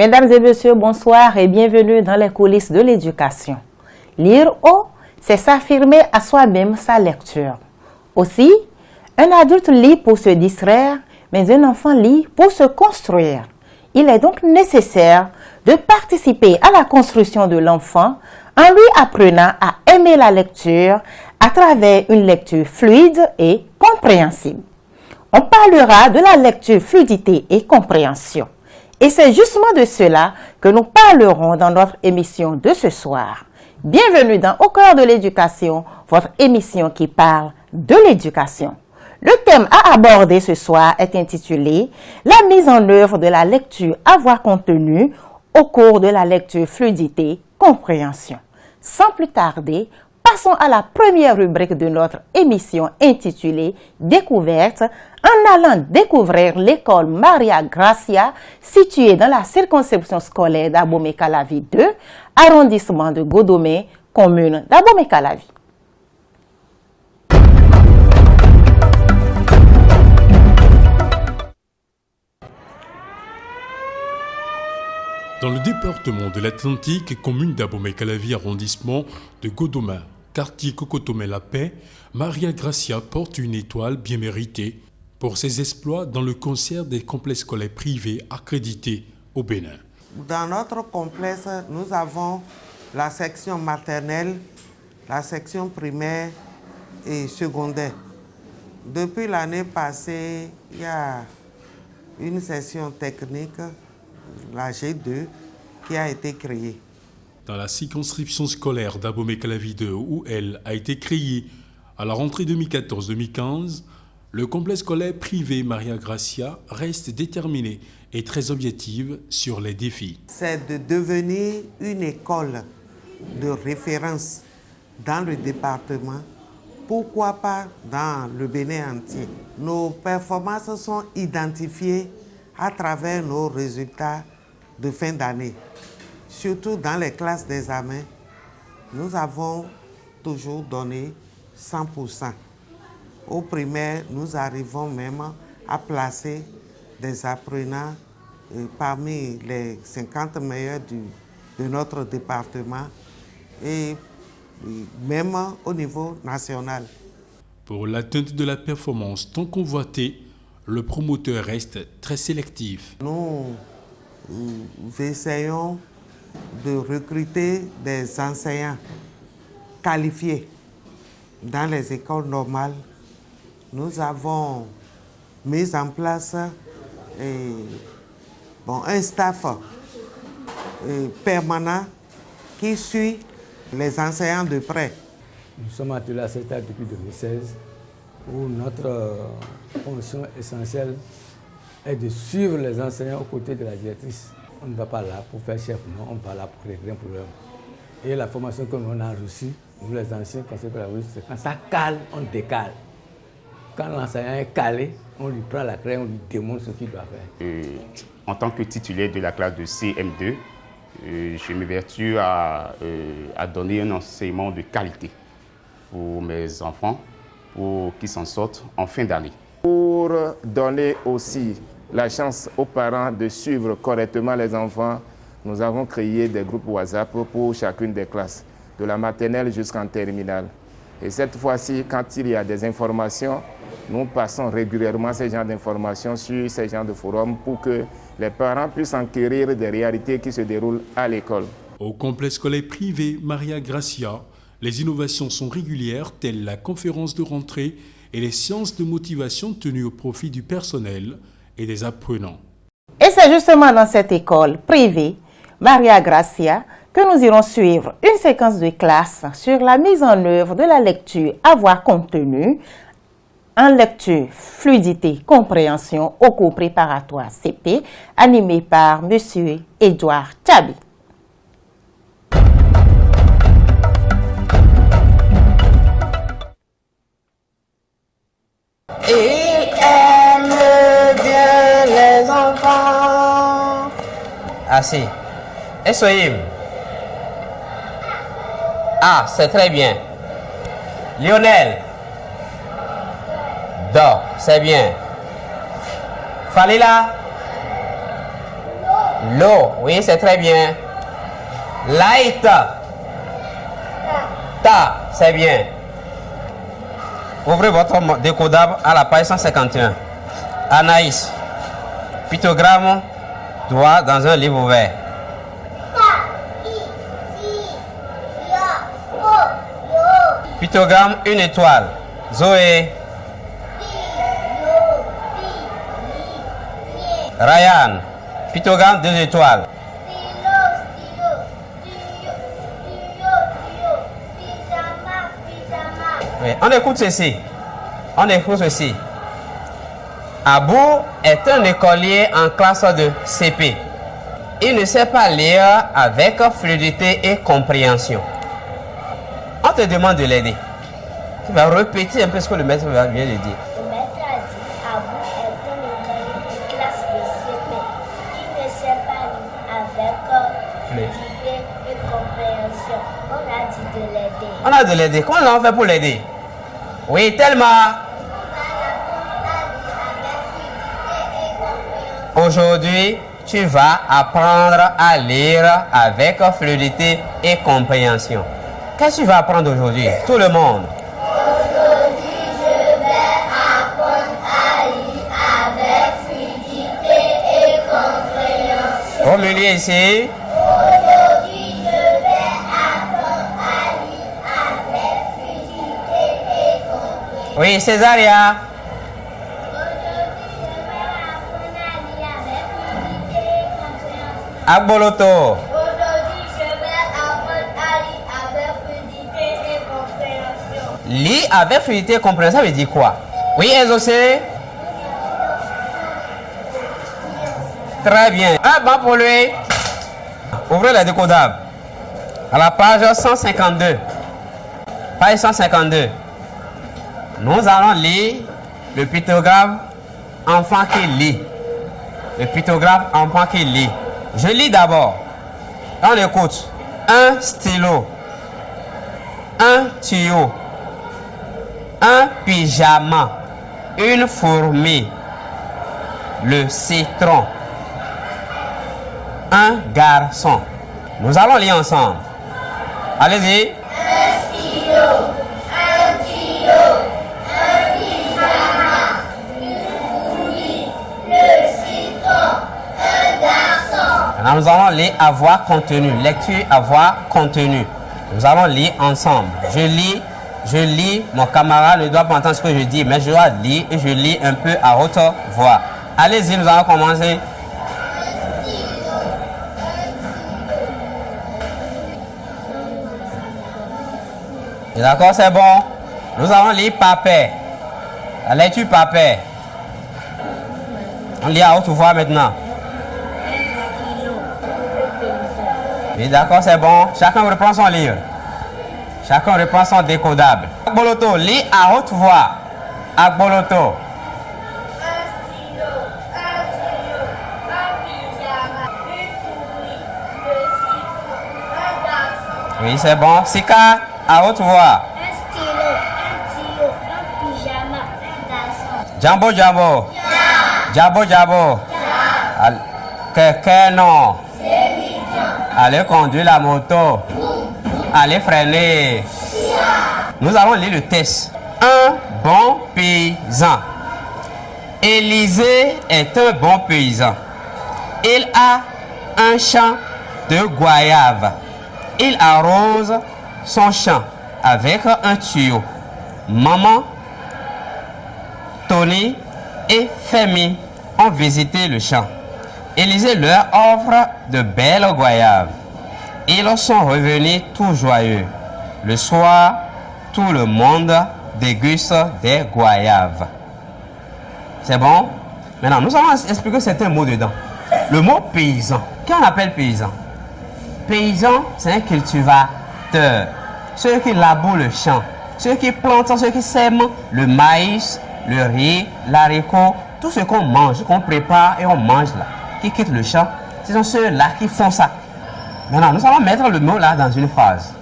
Mesdames et messieurs, bonsoir et bienvenue dans les coulisses de l'éducation. Lire haut, c'est s'affirmer à soi-même sa lecture. Aussi, un adulte lit pour se distraire, mais un enfant lit pour se construire. Il est donc nécessaire de participer à la construction de l'enfant en lui apprenant à aimer la lecture à travers une lecture fluide et compréhensible. On parlera de la lecture fluidité et compréhension. Et c'est justement de cela que nous parlerons dans notre émission de ce soir. Bienvenue dans Au cœur de l'éducation, votre émission qui parle de l'éducation. Le thème à aborder ce soir est intitulé « La mise en œuvre de la lecture à voix contenue au cours de la lecture fluidité, compréhension ». Sans plus tarder, passons à la première rubrique de notre émission intitulée « Découverte » en allant découvrir l'école Maria Gracia située dans la circonscription scolaire d'Abomey-Calavi 2, arrondissement de Godomé, commune d'Abomey-Calavi. Dans le département de l'Atlantique, commune d'Abomey-Calavi, arrondissement de Godomé, quartier Cocotomé-la-Paix, Maria Gracia porte une étoile bien méritée pour ses exploits dans le concert des complexes scolaires privés accrédités au Bénin. Dans notre complexe, nous avons la section maternelle, la section primaire et secondaire. Depuis l'année passée, il y a une section technique, la G2, qui a été créée. Dans la circonscription scolaire d'Abomey-Calavi 2, où elle a été créée à la rentrée 2014-2015, le complexe scolaire privé Maria Gracia reste déterminé et très objective sur les défis. C'est de devenir une école de référence dans le département, pourquoi pas dans le Bénin entier. Nos performances sont identifiées à travers nos résultats de fin d'année. Surtout dans les classes d'examen, nous avons toujours donné 100%. Au primaire, nous arrivons même à placer des apprenants parmi les 50 meilleurs de notre département et même au niveau national. Pour l'atteinte de la performance tant convoitée, le promoteur reste très sélectif. Nous essayons de recruter des enseignants qualifiés dans les écoles normales. Nous avons mis en place un staff permanent qui suit les enseignants de près. Nous sommes attelés à cette tâche depuis 2016 où notre fonction essentielle est de suivre les enseignants aux côtés de la directrice. On ne va pas là pour faire chef, non, on va là pour régler un problème. Et la formation que nous avons reçue, nous les anciens conseillers pédagogiques, c'est quand ça cale, on décale. Quand l'enseignant est calé, on lui prend la craie, on lui démontre ce qu'il doit faire. En tant que titulaire de la classe de CM2, je m'évertue à donner un enseignement de qualité pour mes enfants, pour qu'ils s'en sortent en fin d'année. Pour donner aussi la chance aux parents de suivre correctement les enfants, nous avons créé des groupes WhatsApp pour chacune des classes, de la maternelle jusqu'en terminale. Et cette fois-ci, quand il y a des informations, nous passons régulièrement ces genres d'informations sur ces genres de forums pour que les parents puissent enquérir des réalités qui se déroulent à l'école. Au complexe scolaire privé Maria Gracia, les innovations sont régulières telles la conférence de rentrée et les séances de motivation tenues au profit du personnel et des apprenants. Et c'est justement dans cette école privée Maria Gracia que nous irons suivre une séquence de classe sur la mise en œuvre de la lecture à voix contenue en lecture, fluidité, compréhension au cours préparatoire CP, animé par M. Edouard Tchabi. Il aime bien les enfants. Assis. Et soyez. Ah, c'est très bien. Lionel. Dors, c'est bien. Falila. L'eau. Oui, c'est très bien. Light. Ta. C'est bien. Ouvrez votre décodable à la page 151. Anaïs. Pictogramme doigt dans un livre ouvert. Pictogramme une étoile. Zoé. Ryan. Pictogramme 2 étoiles. Oui, on écoute ceci. On écoute ceci. Abou est un écolier en classe de CP. Il ne sait pas lire avec fluidité et compréhension. On te demande de l'aider. Tu vas répéter un peu ce que le maître vient de dire. Le maître a dit, Abou est un écolier de classe de CP. Il ne sait pas lire avec fluidité et compréhension. On a dit de l'aider. On a de l'aider. Comment on fait pour l'aider? Oui, tellement. Aujourd'hui, tu vas apprendre à lire avec fluidité et compréhension. Qu'est-ce que tu vas apprendre aujourd'hui? Tout le monde. Aujourd'hui, je vais apprendre à lire avec fluidité et compréhension. Au milieu ici. Aujourd'hui, je vais apprendre à lire avec fluidité et compréhension. Oui, Césaria. Agboloto. Aujourd'hui, je vais apprendre à lire avec fluidité et compréhension. Lire avec fluidité et compréhension, ça veut dire quoi? Oui, Exaucé. Très bien. Un banc pour lui. Ouvrez le décodable. À la page 152. Page 152. Nous allons lire le pictogramme enfant qui lit. Le pictogramme enfant qui lit. Je lis d'abord. On écoute. Un stylo. Un tuyau. Un pyjama. Une fourmi. Le citron. Un garçon. Nous allons lire ensemble. Allez-y. Un stylo, un tuyau, un pyjama, une fourmi, le citron, un garçon. Maintenant, nous allons lire à voix contenue. Lecture à voix contenue. Nous allons lire ensemble. Je lis. Mon camarade ne doit pas entendre ce que je dis, mais je dois lire et je lis un peu à haute voix. Allez-y, nous allons commencer. D'accord, c'est bon. Nous allons lire papier. La lecture papier. On lit à haute voix maintenant. Oui, d'accord, c'est bon. Chacun reprend son livre. Chacun reprend son décodable. Agboloto, lis à haute voix. Agboloto. Un stylo, un tuyau, un pyjama, une fourmi, le citron, un garçon. Oui, c'est bon. Sika, à haute voix. Un stylo, un tuyau, un pyjama, un garçon. Jambo, jambo. Jabo, jabo. Quelqu'un non. Allez conduire la moto. Allez freiner. Nous allons lire le test. Un bon paysan. Élisée est un bon paysan. Il a un champ de goyave. Il arrose son champ avec un tuyau. Maman, Tony et Femi ont visité le champ. Élisée leur offre de belles goyaves. Ils sont revenus tout joyeux. Le soir, tout le monde déguste des goyaves. C'est bon? Maintenant, nous allons expliquer certains mots dedans. Le mot paysan. Qu'est-ce qu'on appelle paysan? Paysan, c'est un cultivateur. Ceux qui labourent le champ. Ceux qui plantent, ceux qui sèment le maïs, le riz, l'haricot, tout ce qu'on mange, qu'on prépare et on mange là, qui quittent le champ, ce sont ceux-là qui font ça. Maintenant, nous allons mettre le mot là dans une phrase.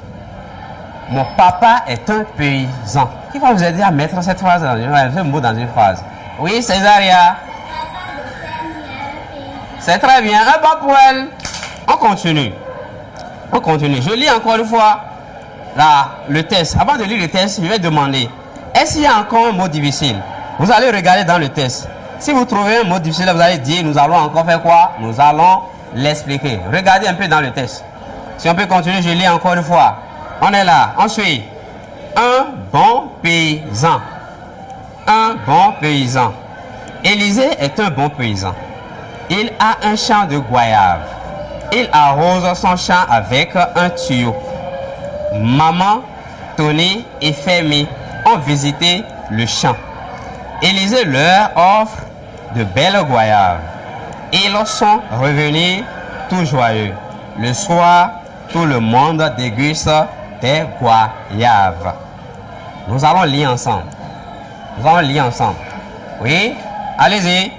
Mon papa est un paysan. Qui va vous aider à mettre cette phrase dans ce mot dans une phrase? Oui, Césaria. C'est très bien. Un bas pour elle. On continue. On continue. Je lis encore une fois le test. Avant de lire le test, je vais demander, est-ce qu'il y a encore un mot difficile? Vous allez regarder dans le test. Si vous trouvez un mot difficile, vous allez dire, nous allons encore faire quoi? Nous allons l'expliquer. Regardez un peu dans le test. Si on peut continuer, je lis encore une fois. On est là. On suit. Un bon paysan. Un bon paysan. Élisée est un bon paysan. Il a un champ de goyave. Il arrose son champ avec un tuyau. Maman, Tony et Femi ont visité le champ. Élisée leur offre de belles goyaves. Ils sont revenus tout joyeux. Le soir, tout le monde déguste des goyaves. Nous allons lire ensemble. Nous allons lire ensemble. Oui, allez-y.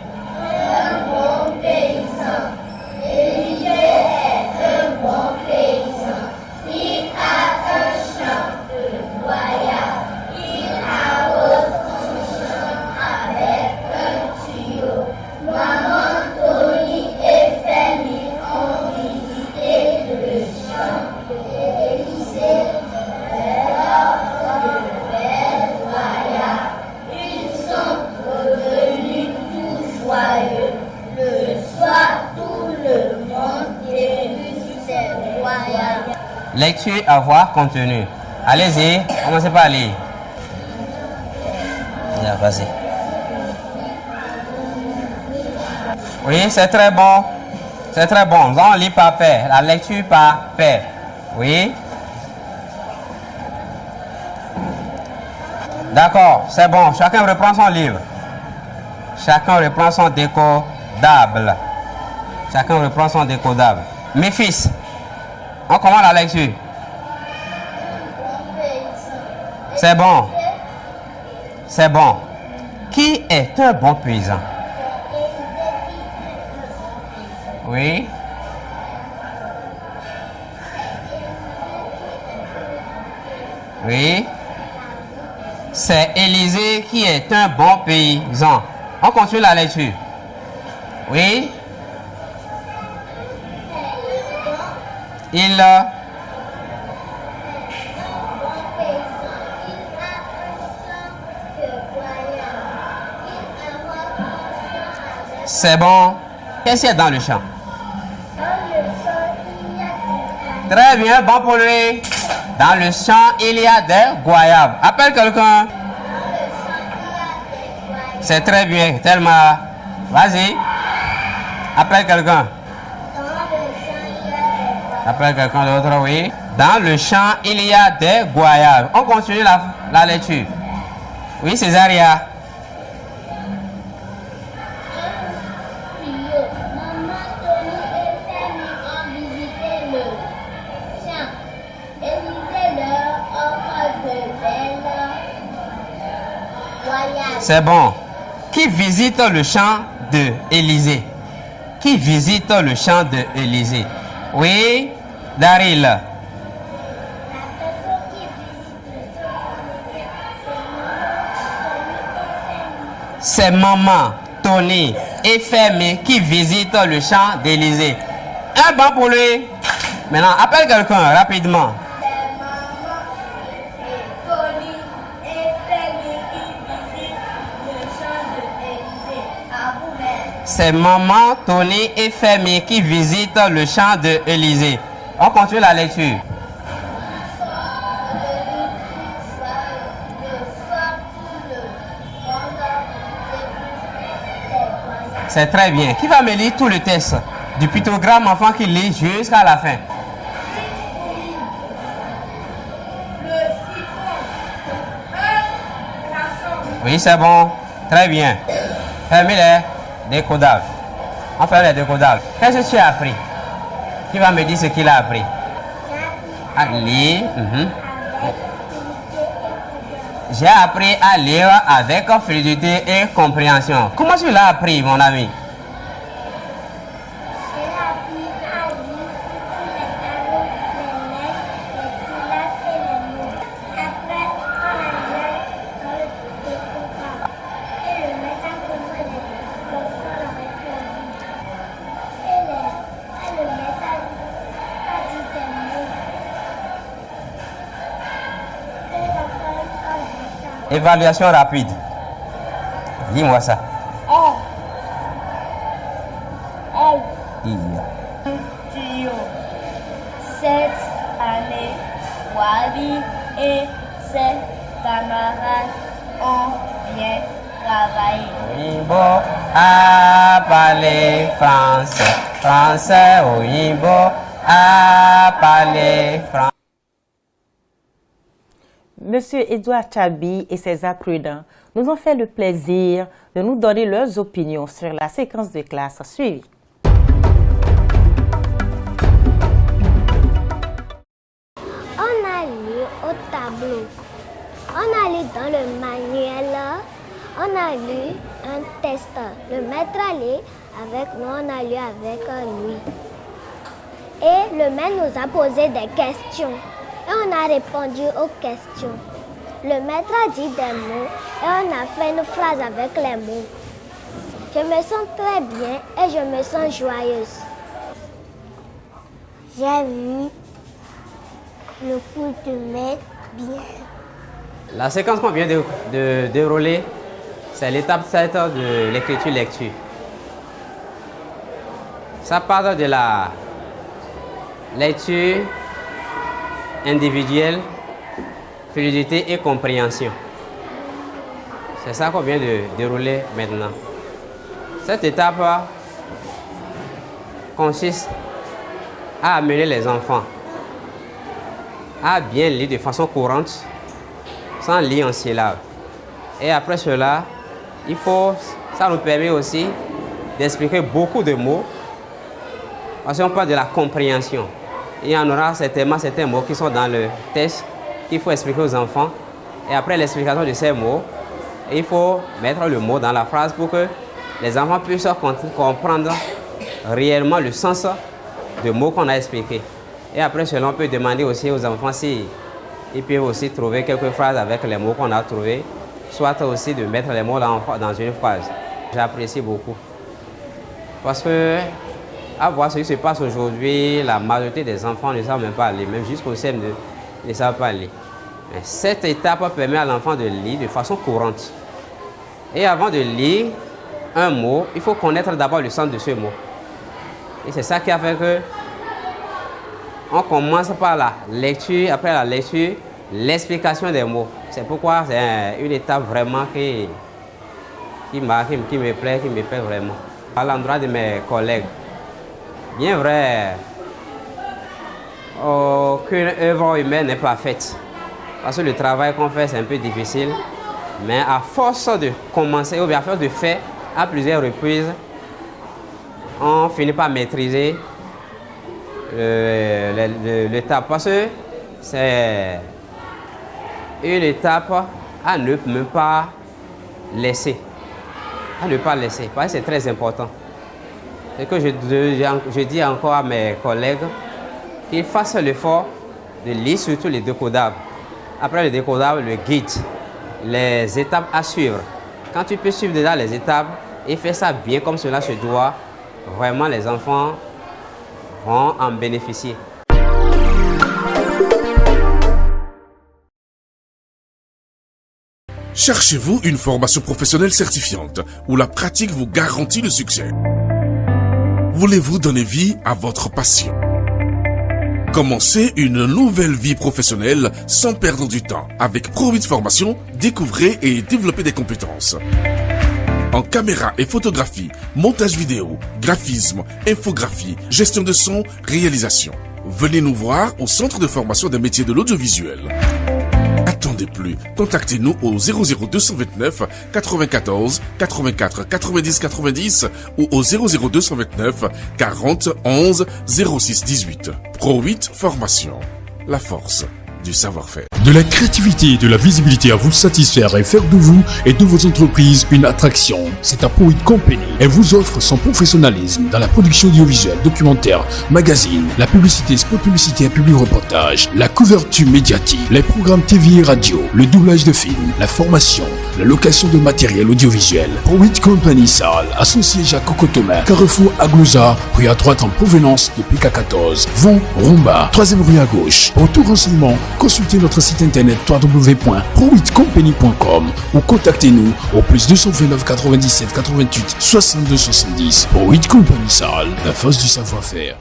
Lecture à voir contenu. Allez-y, commencez par lire. Vas-y. Oui, c'est très bon. C'est très bon. Nous allons lire par paire. La lecture par paire. Oui. D'accord, c'est bon. Chacun reprend son livre. Chacun reprend son décodable. Chacun reprend son décodable. Mes fils, on commence la lecture. C'est bon. C'est bon. Qui est un bon paysan? Oui. Oui. C'est Élisée qui est un bon paysan. On continue la lecture. Oui. Il c'est bon. Qu'est-ce qu'il y a dans le champ? Très bien, bon pour lui. Dans le champ, il y a des goyaves. Appelle quelqu'un. C'est très bien, tellement. Vas-y. Appelle quelqu'un. Appelle quelqu'un d'autre, oui. Dans le champ, il y a des goyaves. On continue la lecture. Oui, Césaria. C'est bon. Qui visite le champ de Élisée? Qui visite le champ de Élisée? Oui, Daryl. C'est maman, Tony et Femi qui visitent le champ d'Élisée. Un banc pour lui. Maintenant, appelle quelqu'un rapidement. C'est maman, Tony et Femi qui visitent le champ de Élisée. On continue la lecture. C'est très bien. Qui va me lire tout le texte du pictogramme enfant qui lit jusqu'à la fin? Oui, c'est bon. Très bien. Fermez-les. Décodage. On fait les décodages. Qu'est-ce que tu as appris? Qui va me dire ce qu'il a appris? À lire. J'ai appris à lire avec fluidité et compréhension. Comment tu l'as appris, mon ami? J'ai appris à lire sur les tableaux, les lettres, les syllabes et les mots. Après, on a mis dans le décodage et le mettre en commun des profs. Évaluation rapide. Dis-moi ça. Cette année, Wally et ses camarades ont bien travaillé. Oyinbo a parlé français. Français, Oyinbo a parlé français. Monsieur Edouard Tchabi et ses apprenants nous ont fait le plaisir de nous donner leurs opinions sur la séquence de classe suivie. On a lu au tableau, on a lu dans le manuel, on a lu un test. Le maître a lu avec nous, on a lu avec lui. Et le maître nous a posé des questions et on a répondu aux questions. Le maître a dit des mots et on a fait une phrase avec les mots. Je me sens très bien et je me sens joyeuse. J'ai vu le cours de maître bien. La séquence qu'on vient de dérouler, c'est l'étape 7 de l'écriture-lecture. Ça part de la lecture individuelle, fluidité et compréhension. C'est ça qu'on vient de dérouler maintenant. Cette étape consiste à amener les enfants à bien lire de façon courante, sans lire en syllabes. Et après cela, ça nous permet aussi d'expliquer beaucoup de mots, parce qu'on parle de la compréhension. Il y en aura certainement certains mots qui sont dans le test qu'il faut expliquer aux enfants. Et après l'explication de ces mots, il faut mettre le mot dans la phrase pour que les enfants puissent comprendre réellement le sens des mots qu'on a expliqués. Et après cela, on peut demander aussi aux enfants s'ils peuvent aussi trouver quelques phrases avec les mots qu'on a trouvés, soit aussi de mettre les mots dans une phrase. J'apprécie beaucoup. Parce que, à voir ce qui se passe aujourd'hui, la majorité des enfants ne savent même pas lire, même jusqu'au CM2, ne savent pas lire. Mais cette étape permet à l'enfant de lire de façon courante. Et avant de lire un mot, il faut connaître d'abord le sens de ce mot. Et c'est ça qui a fait que on commence par la lecture, après la lecture, l'explication des mots. C'est pourquoi c'est une étape vraiment qui me plaît vraiment. À l'endroit de mes collègues, bien vrai, aucune œuvre humaine n'est parfaite. Parce que le travail qu'on fait, c'est un peu difficile. Mais à force de commencer, ou bien à force de faire à plusieurs reprises, on finit par maîtriser l'étape. Parce que c'est une étape à ne même pas laisser. À ne pas laisser. Parce que c'est très important. Et que je dis encore à mes collègues qu'ils fassent l'effort de lire surtout les décodables. Après le décodable, le guide, les étapes à suivre. Quand tu peux suivre déjà les étapes et faire ça bien comme cela se doit, vraiment les enfants vont en bénéficier. Cherchez-vous une formation professionnelle certifiante où la pratique vous garantit le succès? Voulez-vous donner vie à votre passion? Commencez une nouvelle vie professionnelle sans perdre du temps. Avec Pro8 Formation, découvrez et développez des compétences en caméra et photographie, montage vidéo, graphisme, infographie, gestion de son, réalisation. Venez nous voir au Centre de formation des métiers de l'audiovisuel. Attendez plus, contactez-nous au 00229 94 84 90 90 ou au 00229 40 11 06 18. Pro8 Formation, la force du savoir-faire. De la créativité et de la visibilité à vous satisfaire et faire de vous et de vos entreprises une attraction. C'est à Pro8 Company. Elle vous offre son professionnalisme dans la production audiovisuelle, documentaire, magazine, la publicité, spot publicitaire, public reportage, la couverture médiatique, les programmes TV et radio, le doublage de films, la formation, la location de matériel audiovisuel. ProWit Company Salle, à son siège à Cocotomé, Carrefour Aglouza, rue à droite en provenance de PK14, Vont, Rumba, 3e rue à gauche. Pour tout renseignement, consultez notre site internet www.prowitcompany.com ou contactez-nous au plus 229 97 88 62 70. ProWit Company Salle, la force du savoir-faire.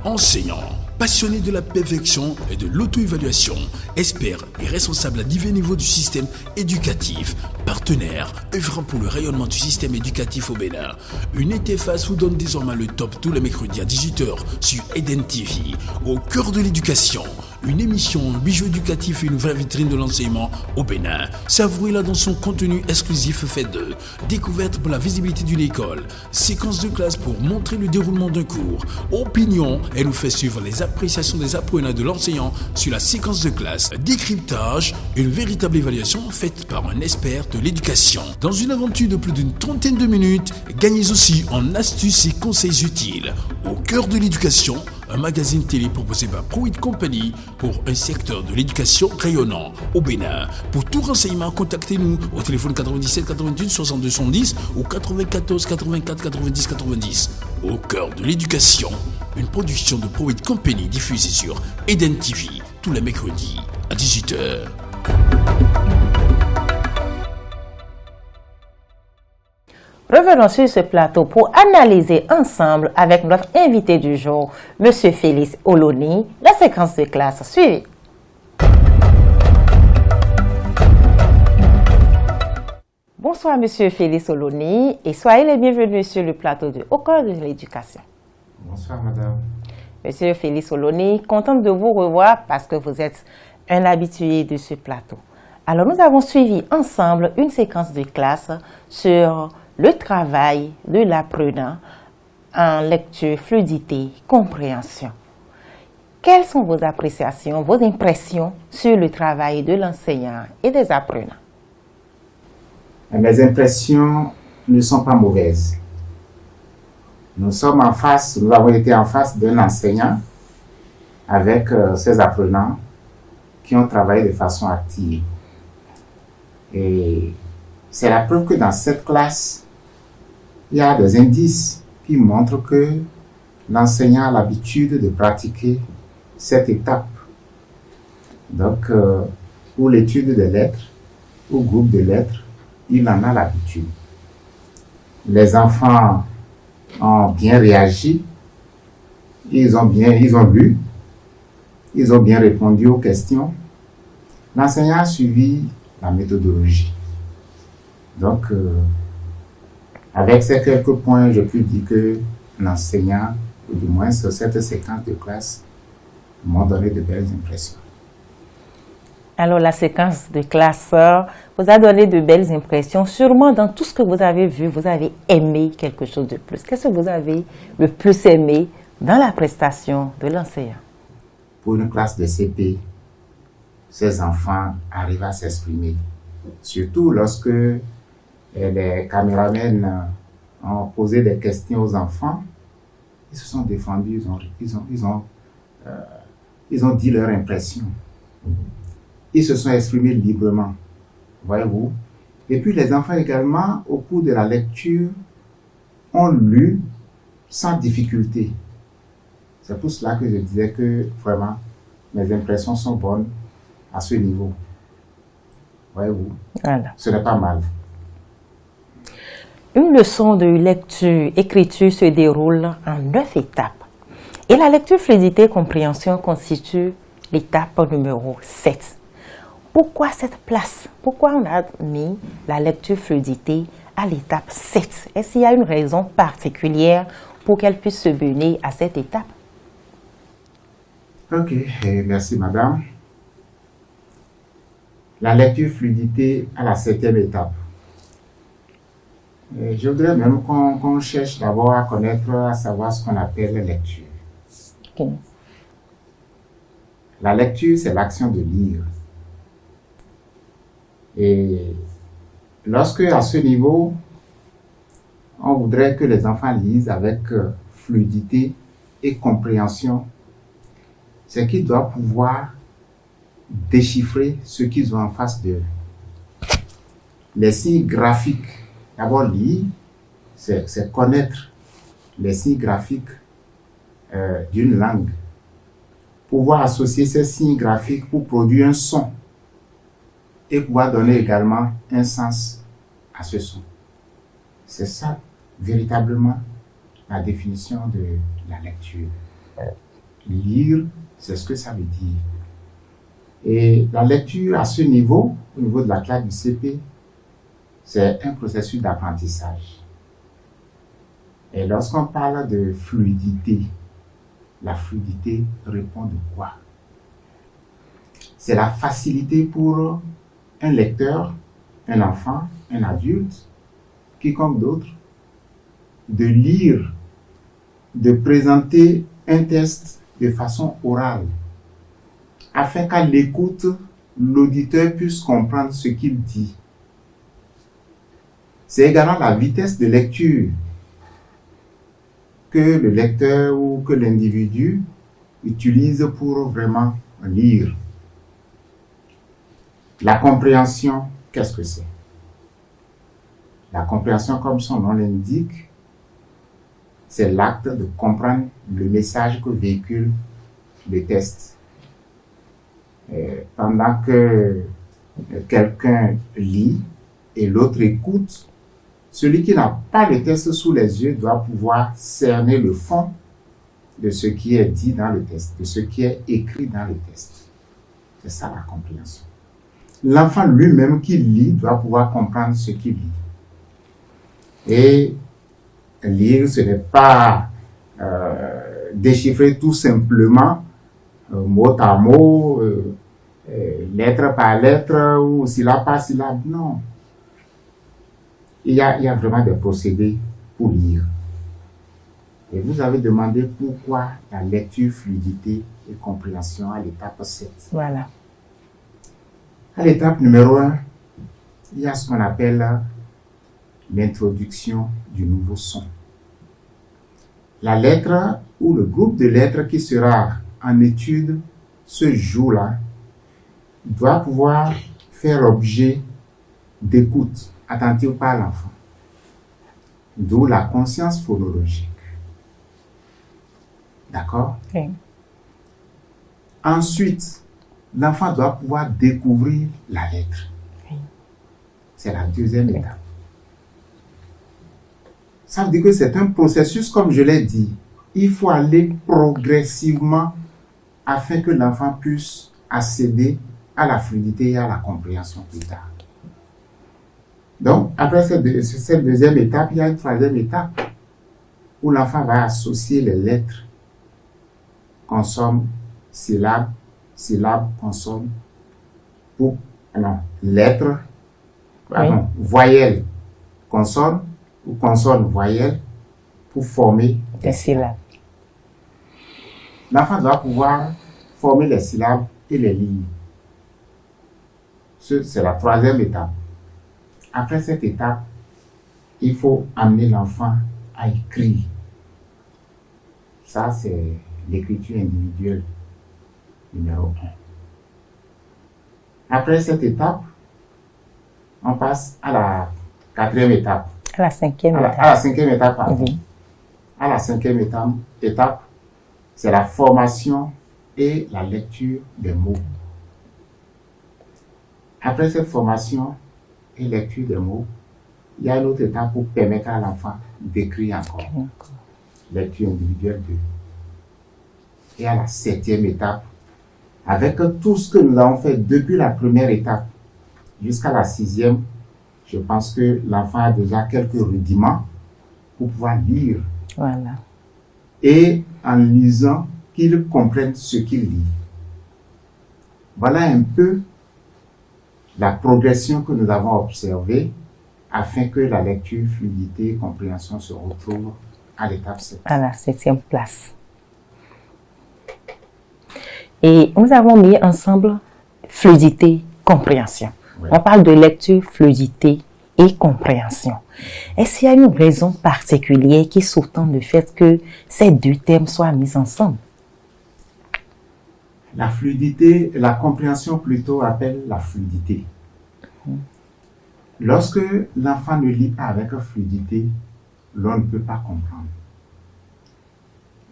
Enseignants, passionnés de la perfection et de l'auto-évaluation, experts et responsables à divers niveaux du système éducatif, partenaires œuvrant pour le rayonnement du système éducatif au Bénin. Une interface vous donne désormais le top tous les mercredis à 18h sur Eden TV. Au cœur de l'éducation, une émission, un bijou éducatif et une vraie vitrine de l'enseignement au Bénin. Savourez-la dans son contenu exclusif fait de découverte pour la visibilité d'une école, séquence de classe pour montrer le déroulement d'un cours, opinion, elle nous fait suivre les appréciations des apprenants et de l'enseignant sur la séquence de classe, décryptage, une véritable évaluation faite par un expert de l'éducation. Dans une aventure de plus d'une trentaine de minutes, gagnez aussi en astuces et conseils utiles. Au cœur de l'éducation, un magazine télé proposé par ProWit Company pour un secteur de l'éducation rayonnant au Bénin. Pour tout renseignement, contactez-nous au téléphone 97 88 62 70 ou 94 84 90 90. Au cœur de l'éducation, une production de ProWit Company diffusée sur Eden TV tous les mercredis à 18h. Revenons sur ce plateau pour analyser ensemble avec notre invité du jour, M. Félix Oloni, la séquence de classe suivie. Bonsoir M. Félix Oloni et soyez les bienvenus sur le plateau de Au cœur de l'éducation. Bonsoir madame. M. Félix Oloni, contente de vous revoir parce que vous êtes un habitué de ce plateau. Alors nous avons suivi ensemble une séquence de classe sur le travail de l'apprenant en lecture, fluidité, compréhension. Quelles sont vos appréciations, vos impressions sur le travail de l'enseignant et des apprenants? Mes impressions ne sont pas mauvaises. Nous avons été en face d'un enseignant avec ses apprenants qui ont travaillé de façon active. Et c'est la preuve que dans cette classe, il y a des indices qui montrent que l'enseignant a l'habitude de pratiquer cette étape. Donc, pour l'étude des lettres, au groupe de lettres, il en a l'habitude. Les enfants ont bien réagi, ils ont lu, ils ont bien répondu aux questions. L'enseignant a suivi la méthodologie. Donc, avec ces quelques points, je peux dire que l'enseignant, ou du moins sur cette séquence de classe, m'ont donné de belles impressions. Alors, la séquence de classe vous a donné de belles impressions. Sûrement, dans tout ce que vous avez vu, vous avez aimé quelque chose de plus. Qu'est-ce que vous avez le plus aimé dans la prestation de l'enseignant? Pour une classe de CP, ces enfants arrivent à s'exprimer. Surtout lorsque les caméramens ont posé des questions aux enfants, ils se sont défendus, ils ont dit leur impression. Ils se sont exprimés librement, voyez-vous. Et puis les enfants également, au cours de la lecture, ont lu sans difficulté. C'est pour cela que je disais que vraiment, mes impressions sont bonnes à ce niveau. Voyez-vous, voilà. Ce n'est pas mal. Une leçon de lecture, écriture se déroule en 9 étapes. Et la lecture, fluidité, compréhension constitue l'étape numéro 7. Pourquoi cette place? Pourquoi on a mis la lecture, fluidité à l'étape 7? Est-ce qu'il y a une raison particulière pour qu'elle puisse se mener à cette étape? Ok, merci madame. La lecture, fluidité à la 7e étape. Je voudrais même qu'on cherche d'abord à connaître, à savoir ce qu'on appelle la lecture. Okay. La lecture, c'est l'action de lire. Et lorsque, à ce niveau, on voudrait que les enfants lisent avec fluidité et compréhension, c'est qu'ils doivent pouvoir déchiffrer ce qu'ils ont en face d'eux. Les signes graphiques, d'abord lire, c'est connaître les signes graphiques d'une langue. Pouvoir associer ces signes graphiques pour produire un son et pouvoir donner également un sens à ce son. C'est ça, véritablement, la définition de la lecture. Lire, c'est ce que ça veut dire. Et la lecture à ce niveau, au niveau de la classe du CP, c'est un processus d'apprentissage. Et lorsqu'on parle de fluidité, la fluidité répond de quoi? C'est la facilité pour un lecteur, un enfant, un adulte, quiconque d'autre, de lire, de présenter un texte de façon orale, afin qu'à l'écoute, l'auditeur puisse comprendre ce qu'il dit. C'est également la vitesse de lecture que le lecteur ou que l'individu utilise pour vraiment lire. La compréhension, qu'est-ce que c'est? La compréhension, comme son nom l'indique, c'est l'acte de comprendre le message que véhicule le texte. Pendant que quelqu'un lit et l'autre écoute, celui qui n'a pas le texte sous les yeux doit pouvoir cerner le fond de ce qui est dit dans le texte, de ce qui est écrit dans le texte. C'est ça la compréhension. L'enfant lui-même qui lit doit pouvoir comprendre ce qu'il lit. Et lire, ce n'est pas déchiffrer tout simplement mot à mot, lettre par lettre ou syllabe par syllabe. Non. Il y a vraiment des procédés pour lire. Et vous avez demandé pourquoi la lecture, fluidité et compréhension à l'étape 7. Voilà. À l'étape numéro 1, il y a ce qu'on appelle l'introduction du nouveau son. La lettre ou le groupe de lettres qui sera en étude ce jour-là doit pouvoir faire objet d'écoute attentive par l'enfant. D'où la conscience phonologique. D'accord? Oui. Ensuite, l'enfant doit pouvoir découvrir la lettre. Oui. C'est la deuxième étape. Ça veut dire que c'est un processus, comme je l'ai dit. Il faut aller progressivement afin que l'enfant puisse accéder à la fluidité et à la compréhension plus tard. Donc, après cette deuxième étape, il y a une troisième étape où l'enfant va associer les lettres, consonne, syllabe, syllabe, consonne, lettre, voyelle, consonne, ou consonne, voyelle, pour former des syllabes. L'enfant doit pouvoir former les syllabes et les lignes. C'est la troisième étape. Après cette étape, il faut amener l'enfant à écrire. Ça, c'est l'écriture individuelle numéro 1. Après cette étape, on passe à la quatrième étape. À la cinquième étape. À la cinquième étape, pardon. Oui. À la cinquième étape, c'est la formation et la lecture des mots. Après cette formation et lecture des mots, il y a une autre étape pour permettre à l'enfant d'écrire encore. Lecture individuelle 2. Et à la septième étape, avec tout ce que nous avons fait depuis la première étape jusqu'à la sixième, je pense que l'enfant a déjà quelques rudiments pour pouvoir lire. Voilà. Et en lisant, qu'il comprenne ce qu'il lit. Voilà un peu la progression que nous avons observée afin que la lecture, fluidité et compréhension se retrouvent à l'étape 7. À la 7e place. Et nous avons mis ensemble fluidité, compréhension. Oui. On parle de lecture, fluidité et compréhension. Est-ce qu'il y a une raison particulière qui sous-tend le fait que ces deux termes soient mis ensemble? La fluidité, la compréhension plutôt appelle la fluidité. Lorsque l'enfant ne lit pas avec fluidité, l'on ne peut pas comprendre.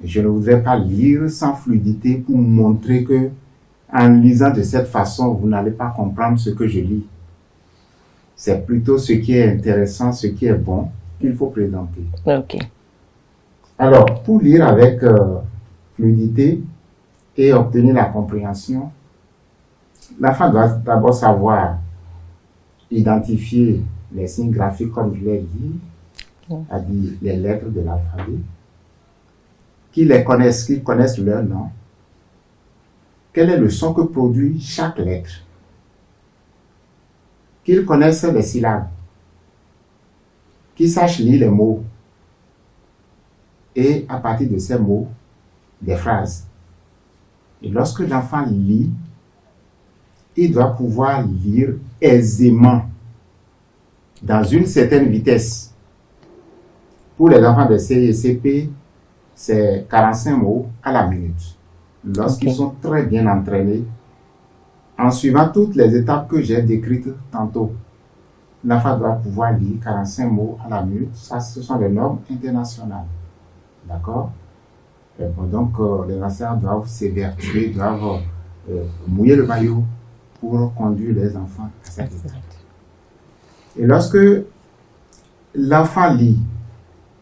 Je ne voudrais pas lire sans fluidité pour montrer que, en lisant de cette façon, vous n'allez pas comprendre ce que je lis. C'est plutôt ce qui est intéressant, ce qui est bon, qu'il faut présenter. Ok. Alors, pour lire avec fluidité et obtenir la compréhension, l'enfant doit d'abord savoir identifier les signes graphiques, comme je l'ai dit, c'est-à-dire les lettres de l'alphabet, qu'ils connaissent leur nom, quel est le son que produit chaque lettre, qu'ils connaissent les syllabes, qu'ils sachent lire les mots, et à partir de ces mots, des phrases. Et lorsque l'enfant lit, il doit pouvoir lire aisément, dans une certaine vitesse. Pour les enfants de CI et CP, c'est 45 mots à la minute. Lorsqu'ils sont très bien entraînés, en suivant toutes les étapes que j'ai décrites tantôt, l'enfant doit pouvoir lire 45 mots à la minute. Ça, ce sont les normes internationales. D'accord? Donc, les enseignants doivent s'évertuer, doivent mouiller le maillot pour conduire les enfants à cette étape. Et lorsque l'enfant lit,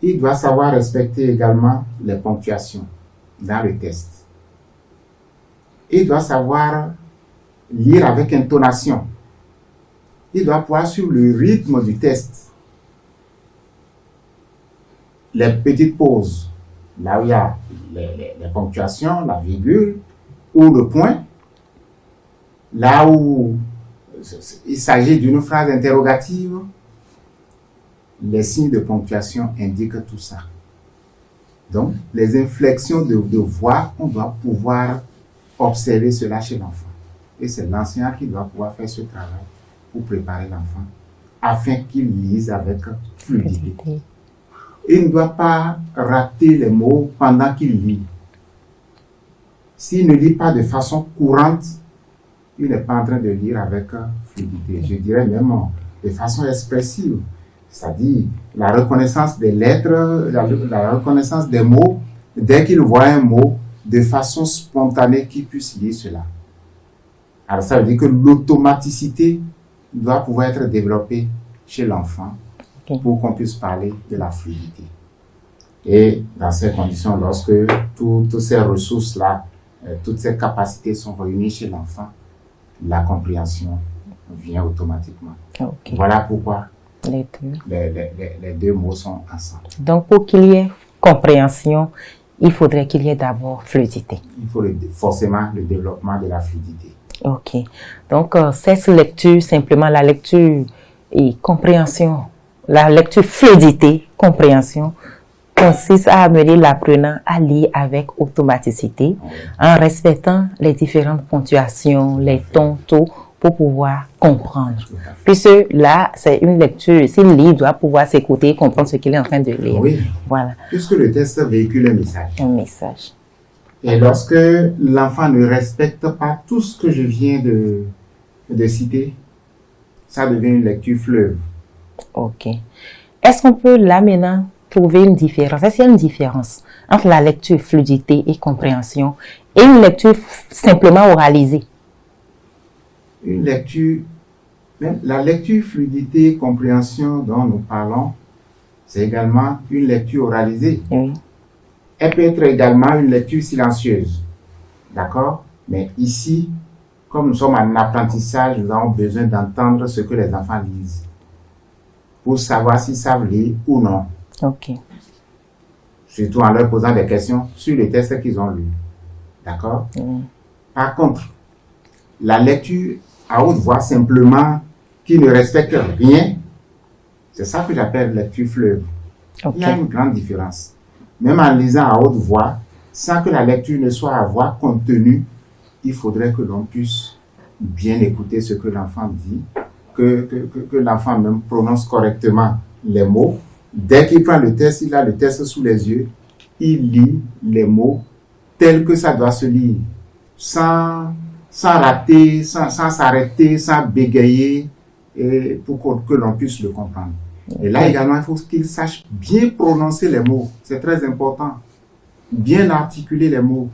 il doit savoir respecter également les ponctuations dans le test. Il doit savoir lire avec intonation. Il doit pouvoir suivre le rythme du test. Les petites pauses, là où il y a les ponctuations, la virgule ou le point, là où il s'agit d'une phrase interrogative, les signes de ponctuation indiquent tout ça. Donc, les inflexions de voix, on doit pouvoir observer cela chez l'enfant. Et c'est l'enseignant qui doit pouvoir faire ce travail pour préparer l'enfant afin qu'il lise avec fluidité. Il ne doit pas rater les mots pendant qu'il lit. S'il ne lit pas de façon courante, il n'est pas en train de lire avec fluidité. Je dirais même de façon expressive. C'est-à-dire la reconnaissance des lettres, la reconnaissance des mots, dès qu'il voit un mot, de façon spontanée qu'il puisse lire cela. Alors ça veut dire que l'automaticité doit pouvoir être développée chez l'enfant pour qu'on puisse parler de la fluidité. Et dans ces conditions, lorsque toutes ces ressources-là, toutes ces capacités sont réunies chez l'enfant, la compréhension vient automatiquement. Voilà pourquoi les deux mots sont ensemble. Donc, pour qu'il y ait compréhension, il faudrait qu'il y ait d'abord fluidité. Il faut forcément le développement de la fluidité. Ok. Donc, cette lecture, simplement la lecture et compréhension, la lecture fluidité, compréhension, consiste à amener l'apprenant à lire avec automaticité, en respectant les différentes ponctuations, les tons, tout, pour pouvoir comprendre. Puisque là, c'est une lecture. S'il lit, il doit pouvoir s'écouter et comprendre ce qu'il est en train de lire. Oui. Voilà. Puisque le texte véhicule un message. Un message. Et lorsque l'enfant ne respecte pas tout ce que je viens de citer, ça devient une lecture fleuve. Ok. Est-ce qu'on peut là maintenant trouver une différence? Est-ce qu'il y a une différence entre la lecture fluidité et compréhension et une lecture simplement oralisée? Une lecture, même la lecture fluidité et compréhension dont nous parlons, c'est également une lecture oralisée. Oui. Elle peut être également une lecture silencieuse. D'accord? Mais ici, comme nous sommes en apprentissage, nous avons besoin d'entendre ce que les enfants lisent pour savoir s'ils savent lire ou non. Ok. Surtout en leur posant des questions sur les textes qu'ils ont lus. D'accord? Par contre, la lecture à haute voix simplement qui ne respecte rien, c'est ça que j'appelle lecture fleuve. Il y a une grande différence. Même en lisant à haute voix, sans que la lecture ne soit à voix contenue, il faudrait que l'on puisse bien écouter ce que l'enfant dit, que l'enfant même prononce correctement les mots. Dès qu'il prend le test, il a le test sous les yeux, il lit les mots tels que ça doit se lire, sans rater, sans s'arrêter, sans bégayer, et pour que l'on puisse le comprendre. Et là également, il faut qu'il sache bien prononcer les mots. C'est très important. Bien articuler les mots.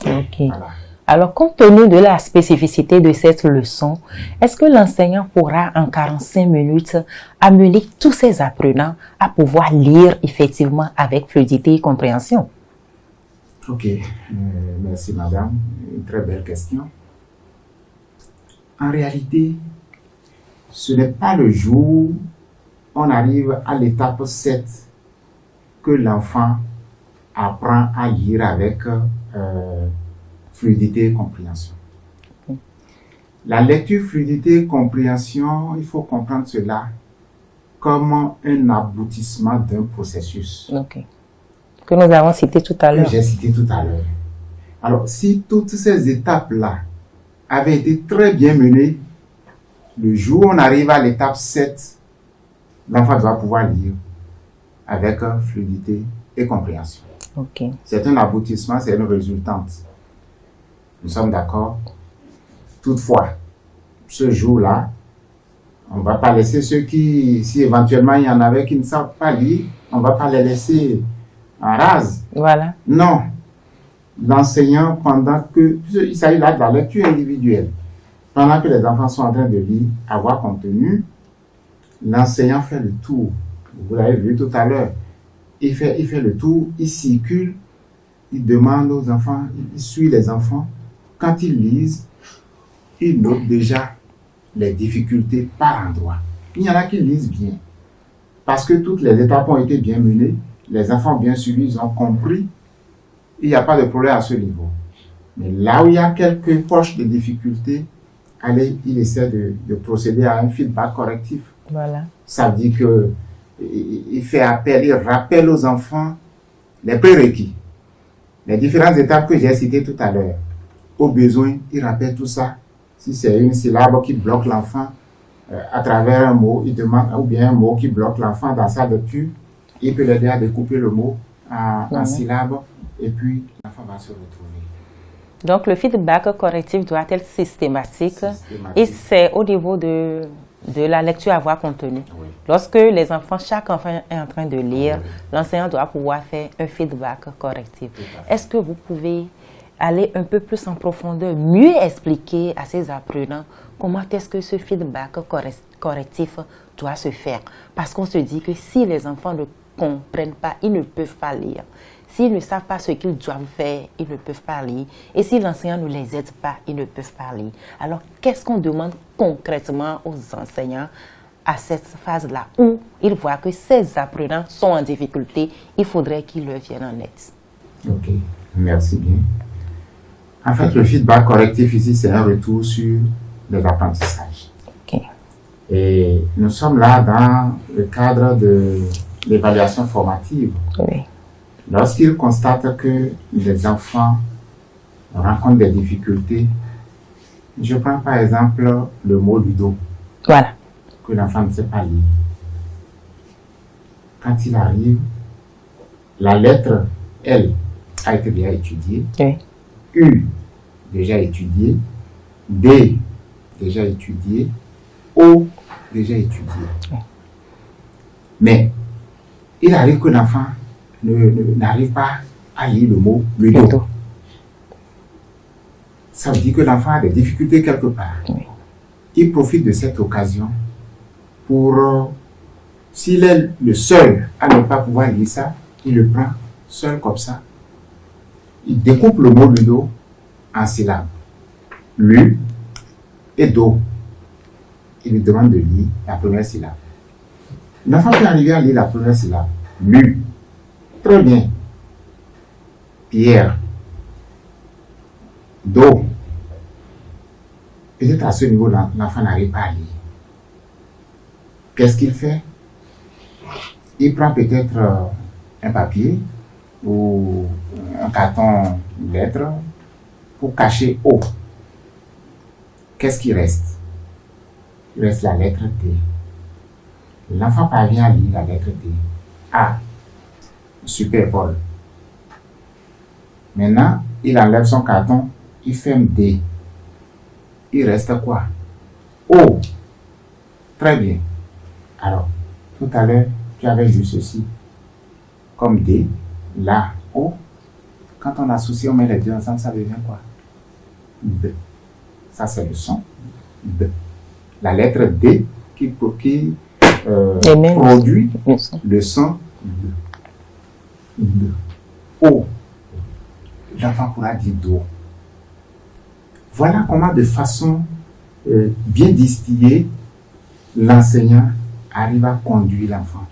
Ok. Voilà. Alors, compte tenu de la spécificité de cette leçon, est-ce que l'enseignant pourra en 45 minutes amener tous ses apprenants à pouvoir lire effectivement avec fluidité et compréhension? Ok, merci madame, une très belle question. En réalité, ce n'est pas le jour où on arrive à l'étape 7 que l'enfant apprend à lire avec fluidité et compréhension. La lecture, fluidité et compréhension, il faut comprendre cela comme un aboutissement d'un processus. Okay. Que nous avons cité tout à l'heure. Que j'ai cité tout à l'heure. Alors, si toutes ces étapes-là avaient été très bien menées, le jour où on arrive à l'étape 7, l'enfant doit pouvoir lire avec fluidité et compréhension. Okay. C'est un aboutissement, c'est une résultante. Nous sommes d'accord. Toutefois, ce jour-là, on ne va pas laisser ceux qui, si éventuellement il y en avait qui ne savent pas lire, on ne va pas les laisser en rase. Voilà. Non. L'enseignant, pendant que... Il s'agit là de la lecture individuelle. Pendant que les enfants sont en train de lire, à voix contenue, l'enseignant fait le tour. Vous l'avez vu tout à l'heure. Il fait le tour, il circule, il demande aux enfants, il suit les enfants. Quand ils lisent, il note déjà les difficultés par endroit. Il y en a qui lisent bien. Parce que toutes les étapes ont été bien menées, les enfants bien suivis, ils ont compris. Il n'y a pas de problème à ce niveau. Mais là où il y a quelques poches de difficultés, allez, il essaie de procéder à un feedback correctif. Voilà. Ça veut dire que il fait appel, il rappelle aux enfants les prérequis. Les différentes étapes que j'ai citées tout à l'heure. Au besoin, il rappelle tout ça. Si c'est une syllabe qui bloque l'enfant à travers un mot, il demande, ou bien un mot qui bloque l'enfant dans sa lecture, il peut l'aider à découper le mot en syllabes et puis l'enfant va se retrouver. Donc, le feedback correctif doit être systématique. Et c'est au niveau de la lecture à voix contenue. Oui. Lorsque les enfants, chaque enfant est en train de lire, l'enseignant doit pouvoir faire un feedback correctif. Est-ce que vous pouvez aller un peu plus en profondeur, mieux expliquer à ces apprenants comment est-ce que ce feedback correctif doit se faire? Parce qu'on se dit que si les enfants ne comprennent pas, ils ne peuvent pas lire. S'ils ne savent pas ce qu'ils doivent faire, ils ne peuvent pas lire. Et si l'enseignant ne les aide pas, ils ne peuvent pas lire. Alors, qu'est-ce qu'on demande concrètement aux enseignants à cette phase-là où ils voient que ces apprenants sont en difficulté, il faudrait qu'ils leur viennent en aide? Ok, merci bien. En fait, le feedback correctif ici, c'est un retour sur les apprentissages. Okay. Et nous sommes là dans le cadre de l'évaluation formative. Oui. Lorsqu'ils constatent que les enfants rencontrent des difficultés, je prends par exemple le mot ludo. Voilà. Que l'enfant ne sait pas lire. Quand il arrive, la lettre L a été déjà étudiée. Oui. U, déjà étudié, D, déjà étudié, O, déjà étudié. Mais il arrive que l'enfant n'arrive pas à lire le mot ludo. Ça veut dire que l'enfant a des difficultés quelque part. Oui. Il profite de cette occasion pour, s'il est le seul à ne pas pouvoir lire ça, il le prend seul comme ça. Il découpe le mot ludo en syllabes. Lu et do. Il lui demande de lire la première syllabe. L'enfant peut arriver à lire la première syllabe. Lu. Très bien. Pierre. Do. Peut-être à ce niveau, l'enfant n'arrive pas à lire. Qu'est-ce qu'il fait? Il prend peut-être un papier ou un carton, une lettre, pour cacher O. Qu'est-ce qui reste? il reste la lettre D. L'enfant parvient à lire la lettre D. A. Super, Paul. Maintenant, il enlève son carton, il ferme D. Il reste quoi? O. Très bien. Alors, tout à l'heure, tu avais vu ceci. Comme D, là, O. Quand on associe, on met les deux ensemble, ça devient quoi? B. Ça, c'est le son. B. La lettre D qui produit le son B. B. O. L'enfant pourra dire Do. Voilà comment, de façon bien distillée, l'enseignant arrive à conduire l'enfant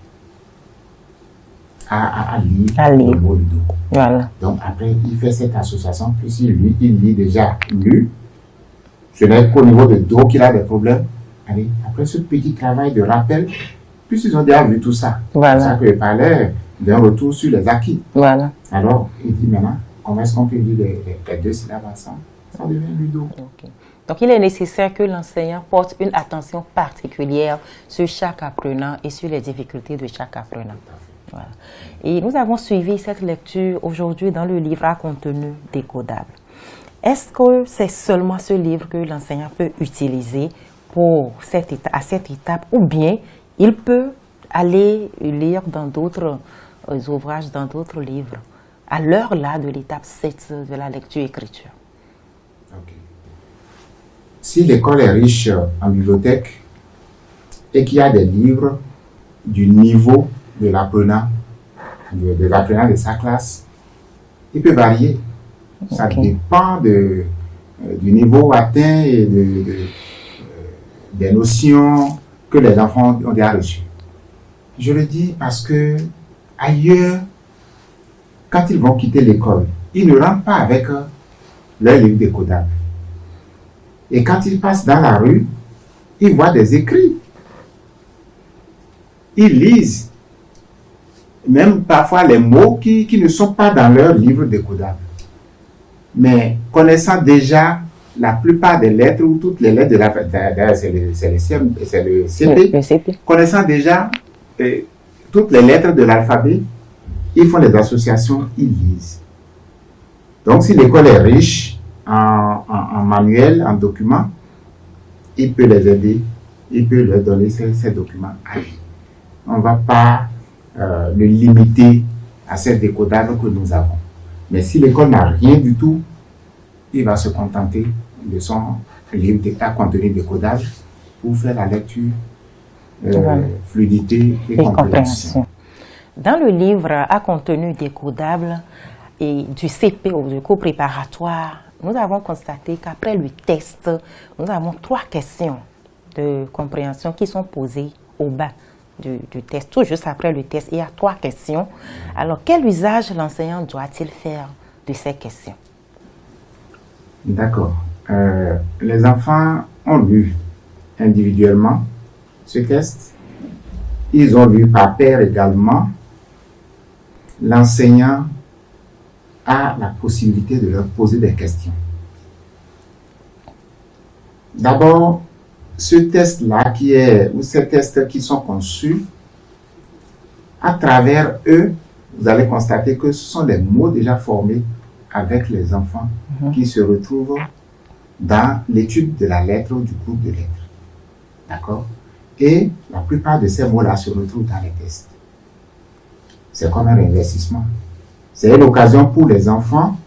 à lire le mot Do. Voilà. Donc après, il fait cette association, puis il lit déjà lu. Ce n'est qu'au niveau de Do qu'il a des problèmes. Allez, après ce petit travail de rappel, puis ils ont déjà vu tout ça. Voilà. C'est ça que je parlais d'un retour sur les acquis. Voilà. Alors, il dit maintenant, comment est-ce qu'on peut lire les deux syllabes ensemble? Ça devient du Do. Okay. Donc, il est nécessaire que l'enseignant porte une attention particulière sur chaque apprenant et sur les difficultés de chaque apprenant. Voilà. Et nous avons suivi cette lecture aujourd'hui dans le livre à contenu décodable. Est-ce que c'est seulement ce livre que l'enseignant peut utiliser à cette étape, ou bien il peut aller lire dans d'autres ouvrages, dans d'autres livres, à l'heure là de l'étape 7 de la lecture-écriture? Okay. Si l'école est riche en bibliothèque et qu'il y a des livres du niveau de l'apprenant, de l'apprenant de sa classe, il peut varier. Ça dépend du niveau atteint et des notions que les enfants ont déjà reçues. Je le dis parce que ailleurs, quand ils vont quitter l'école, ils ne rentrent pas avec leur livre décodable. Et quand ils passent dans la rue, ils voient des écrits. Ils lisent même parfois les mots qui ne sont pas dans leur livre décodable. Mais connaissant déjà la plupart des lettres ou toutes les lettres de l'alphabet, c'est le CP, connaissant déjà toutes les lettres de l'alphabet, ils font des associations, ils lisent. Donc si l'école est riche en manuels, en documents, il peut les aider, il peut leur donner ces documents à lire. On ne va pas le limiter à ces décodables que nous avons. Mais si l'école n'a rien du tout, il va se contenter de son livre à contenu décodable pour faire la lecture, fluidité et compréhension. Dans le livre à contenu décodable et du CP ou du cours préparatoire, nous avons constaté qu'après le test, nous avons 3 questions de compréhension qui sont posées au bas du test. Tout juste après le test, il y a 3 questions. Alors, quel usage l'enseignant doit-il faire de ces questions? D'accord. Les enfants ont lu individuellement ce test. Ils ont lu par paire également. L'enseignant a la possibilité de leur poser des questions. D'abord, ce test-là ou ces tests qui sont conçus, à travers eux, vous allez constater que ce sont des mots déjà formés avec les enfants qui se retrouvent dans l'étude de la lettre ou du groupe de lettres. D'accord? Et la plupart de ces mots-là se retrouvent dans les tests. C'est comme un investissement. C'est l'occasion pour les enfants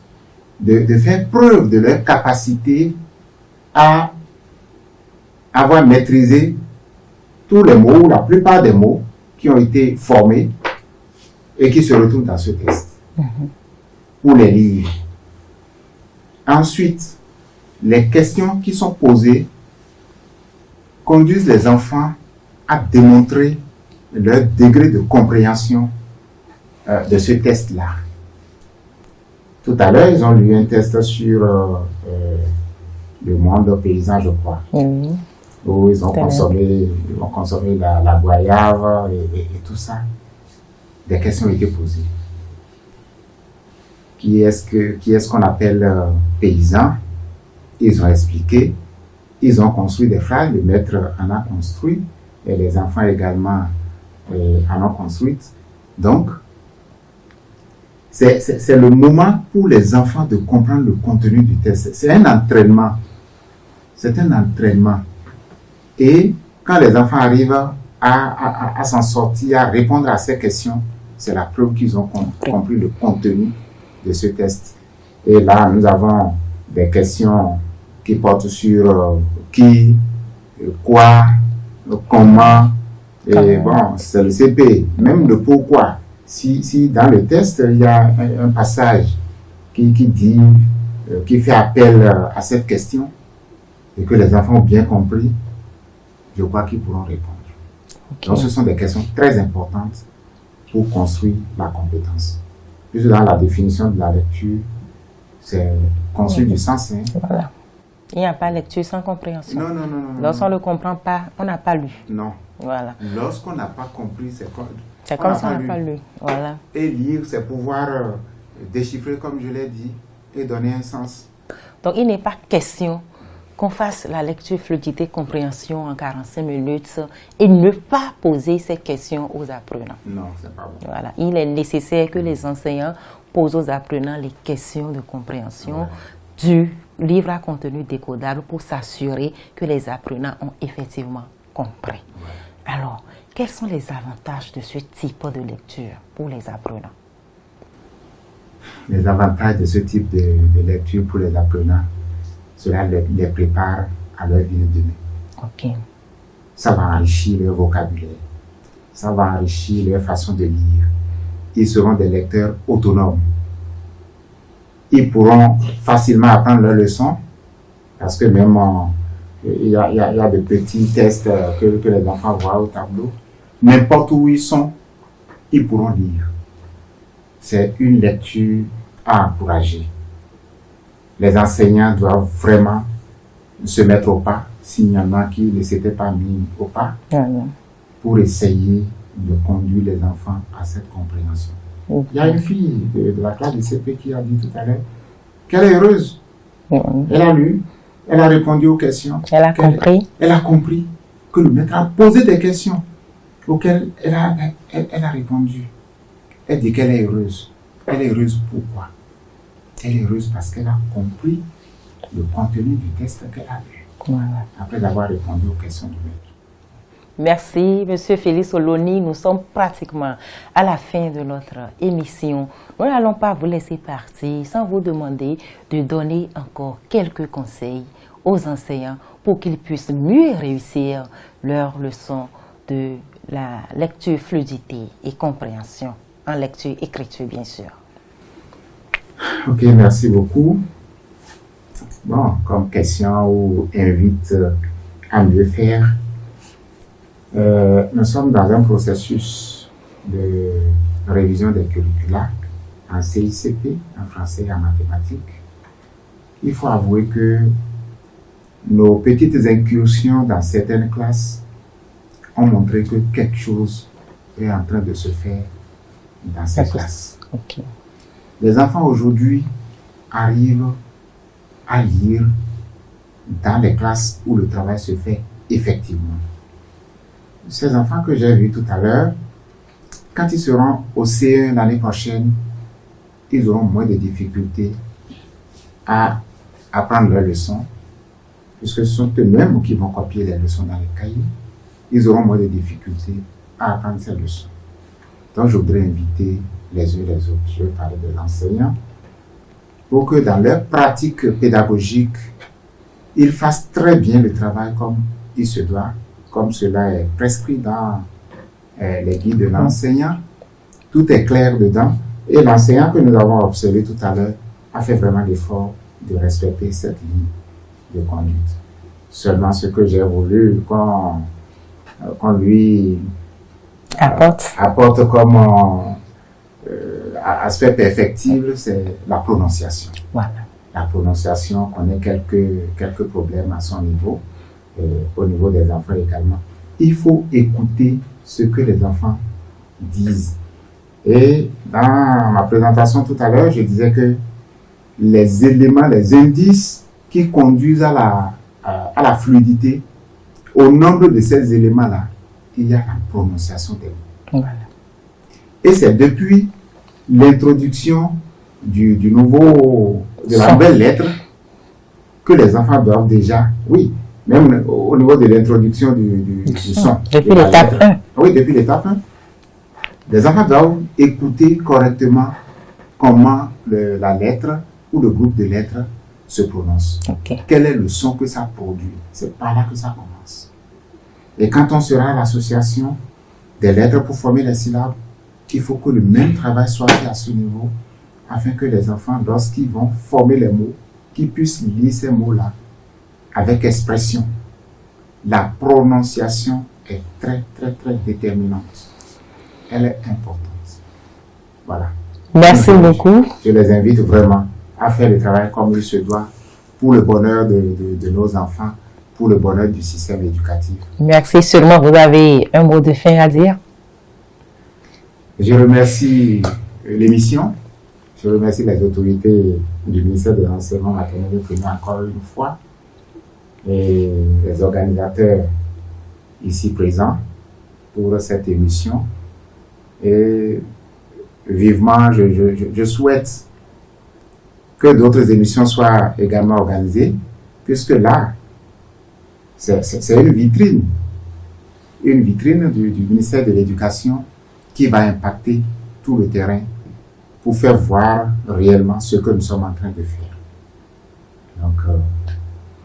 de faire preuve de leur capacité à avoir maîtrisé tous les mots, ou la plupart des mots qui ont été formés et qui se retrouvent dans ce test. Pour les lire. Ensuite, les questions qui sont posées conduisent les enfants à démontrer leur degré de compréhension de ce test-là. Tout à l'heure, ils ont lu un test sur le monde paysan, je crois, où ils ont consommé la goyave et tout ça. Des questions ont été posées. Qui est-ce qu'on appelle paysan? Ils ont expliqué. Ils ont construit des phrases, le maître en a construit, et les enfants également en ont construites. Donc, c'est le moment pour les enfants de comprendre le contenu du test. C'est un entraînement. C'est un entraînement. Et quand les enfants arrivent à s'en sortir, à répondre à ces questions, c'est la preuve qu'ils ont compris le contenu de ce test. Et là, nous avons des questions qui portent sur qui, quoi, comment. Et bon, c'est le CP, même le pourquoi. Si dans le test, il y a un passage qui fait appel à cette question et que les enfants ont bien compris, je crois qu'ils pourront répondre. Okay. Donc, ce sont des questions très importantes pour construire la compétence. Juste dans la définition de la lecture, c'est construire du sens. Hein. Voilà. Il n'y a pas lecture sans compréhension. Non. Lorsqu'on ne le comprend pas, on n'a pas lu. Non. Voilà. Lorsqu'on n'a pas compris, c'est comme si on n'a pas lu. Voilà. Et lire, c'est pouvoir déchiffrer, comme je l'ai dit, et donner un sens. Donc, il n'est pas question qu'on fasse la lecture fluidité compréhension en 45 minutes et ne pas poser ces questions aux apprenants. Non, c'est pas bon. Voilà. Il est nécessaire que les enseignants posent aux apprenants les questions de compréhension du livre à contenu décodable pour s'assurer que les apprenants ont effectivement compris. Alors, quels sont les avantages de ce type de lecture pour les apprenants? Les avantages de ce type de lecture pour les apprenants, cela les prépare à leur vie de demain. Ok. Ça va enrichir leur vocabulaire, ça va enrichir leur façon de lire. Ils seront des lecteurs autonomes. Ils pourront facilement apprendre leurs leçons, parce que même il y a de petits tests que les enfants voient au tableau. N'importe où ils sont, ils pourront lire. C'est une lecture à encourager. Les enseignants doivent vraiment se mettre au pas, s'il y en a qui ne s'étaient pas mis au pas, pour essayer de conduire les enfants à cette compréhension. Il y a une fille de la classe de CP qui a dit tout à l'heure qu'elle est heureuse. Elle a lu, elle a répondu aux questions. Elle a compris. Elle a compris que le maître a posé des questions auxquelles elle a répondu. Elle dit qu'elle est heureuse. Elle est heureuse pourquoi? Elle est heureuse parce qu'elle a compris le contenu du test qu'elle a lu. Voilà. Après avoir répondu aux questions du maître. Merci, Monsieur Félix Oloni. Nous sommes pratiquement à la fin de notre émission. Nous n'allons pas vous laisser partir sans vous demander de donner encore quelques conseils aux enseignants pour qu'ils puissent mieux réussir leur leçon de la lecture fluidité et compréhension en lecture-écriture, bien sûr. Ok, merci beaucoup. Bon, comme question ou invite à mieux faire, nous sommes dans un processus de révision des curricula en CICP, en français et en mathématiques. Il faut avouer que nos petites incursions dans certaines classes ont montré que quelque chose est en train de se faire dans ces classes. Okay. Les enfants aujourd'hui arrivent à lire dans les classes où le travail se fait effectivement. Ces enfants que j'ai vus tout à l'heure, quand ils seront au CE1 l'année prochaine, ils auront moins de difficultés à apprendre leurs leçons, puisque ce sont eux-mêmes qui vont copier les leçons dans les cahiers. Ils auront moins de difficultés à apprendre ces leçons. Donc, je voudrais inviter les uns et les autres, je vais parler des enseignants, pour que dans leur pratique pédagogique, ils fassent très bien le travail comme il se doit, comme cela est prescrit dans les guides de l'enseignant. Tout est clair dedans. Et l'enseignant que nous avons observé tout à l'heure a fait vraiment l'effort de respecter cette ligne de conduite. Seulement ce que j'ai voulu qu'on lui apporte comme aspect perfectible, c'est la prononciation. Voilà. La prononciation connaît quelques problèmes à son niveau, au niveau des enfants également. Il faut écouter ce que les enfants disent. Et dans ma présentation tout à l'heure, je disais que les éléments, les indices qui conduisent à à la fluidité, au nombre de ces éléments-là, il y a la prononciation des mots. Voilà. Et c'est depuis l'introduction de la nouvelle lettre que les enfants doivent déjà, oui, même au niveau de l'introduction du son. Depuis l'étape 1. Oui, depuis l'étape 1. Les enfants doivent écouter correctement comment la lettre ou le groupe de lettres se prononce. Okay. Quel est le son que ça produit? C'est par là que ça commence. Et quand on sera à l'association des lettres pour former les syllabes, il faut que le même travail soit fait à ce niveau afin que les enfants, lorsqu'ils vont former les mots, qu'ils puissent lire ces mots-là avec expression. La prononciation est très, très, très déterminante. Elle est importante. Voilà. Merci beaucoup. Je les invite vraiment à faire le travail comme il se doit pour le bonheur de nos enfants, pour le bonheur du système éducatif. Merci. Sûrement, vous avez un mot de fin à dire. Je remercie l'émission. Je remercie les autorités du ministère de l'Enseignement maternel et primaire encore une fois et les organisateurs ici présents pour cette émission. Et vivement, je souhaite que d'autres émissions soient également organisées, puisque là, c'est une vitrine du ministère de l'Éducation qui va impacter tout le terrain pour faire voir réellement ce que nous sommes en train de faire. Donc,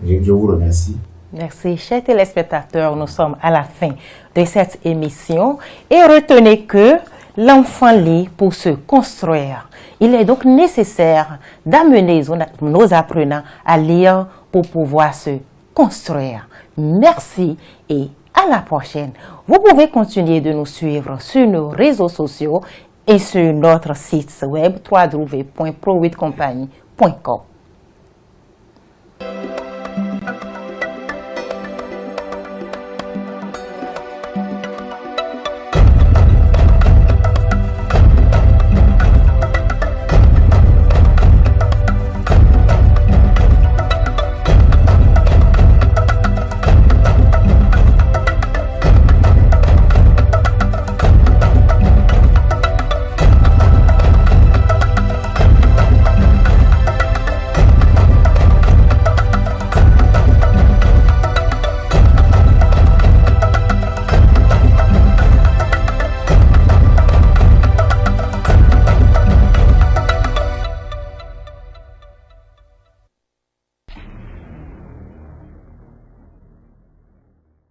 je vous remercie. Merci, chers téléspectateurs. Nous sommes à la fin de cette émission et retenez que l'enfant lit pour se construire. Il est donc nécessaire d'amener nos apprenants à lire pour pouvoir se construire. Merci et à la prochaine. Vous pouvez continuer de nous suivre sur nos réseaux sociaux et sur notre site web www.pro8compagnie.com.